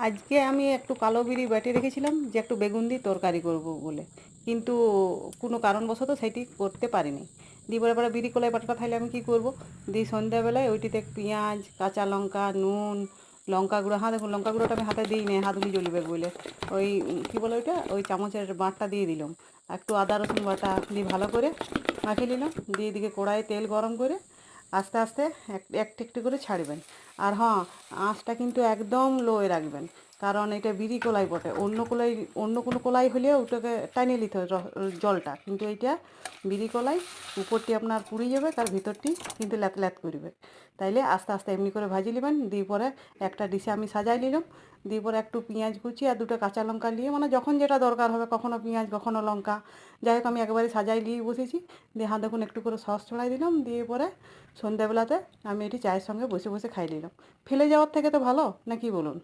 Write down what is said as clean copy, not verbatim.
আজকে আমি একটু কালো বিরি বেটে রেখেছিলাম যে একটু বেগুন দিয়ে তরকারি করব বলে, কিন্তু কোনো কারণবশত সেটি করতে পারিনি। দিয়ে পরে বিরি কলাই বাটাটা থাকলে আমি কি করব, দিয়ে সন্ধ্যাবেলায় ওইটিতে পেঁয়াজ, কাঁচা লঙ্কা, নুন, লঙ্কা গুঁড়ো, হ্যাঁ দেখুন লঙ্কা গুঁড়োটা আমি হাতে দিই নি, হাত গুলি জ্বলবে বলে ওই কী বলে ওইটা, ওই চামচের বাঁটটা দিয়ে দিলাম। একটু আদা রসুন বাটা দিয়ে ভালো করে মাখিয়ে নিলাম। দিয়ে এদিকে কড়াইয়ে তেল গরম করে আস্তে আস্তে একটু একটু করে ছাড়বেন। আর হ্যাঁ, আঁচটা কিন্তু একদম লোয়ে রাখবেন, কারণ এটা বিরি কলাই বটে। অন্য কোনো কলাই হলে ওটাকে টানিয়ে নিতে হয় জলটা, কিন্তু এইটা বিরি কলাই, উপরটি আপনার পুড়ে যাবে তার ভিতরটি কিন্তু ল্যাত ল্যাত করবে। তাইলে আস্তে আস্তে এমনি করে ভাজি নেবেন। দিয়ে পরে একটা ডিশে আমি সাজাই নিলাম। দিয়ে পরে একটু পেঁয়াজ কুচি আর দুটো কাঁচা লঙ্কা নিয়ে, মানে যখন যেটা দরকার হবে, কখনো পেঁয়াজ কখনো লঙ্কা, যাই হোক আমি একেবারে সাজাই নিয়ে বসেছি। দিয়ে হ্যাঁ দেখুন একটু করে সস ছড়াই দিলাম। দিয়ে পরে সন্ধ্যাবেলাতে আমি এটি চায়ের সঙ্গে বসে বসে খাই নিলাম। ফেলে যাওয়ার থেকে তো ভালো, না কি বলুন?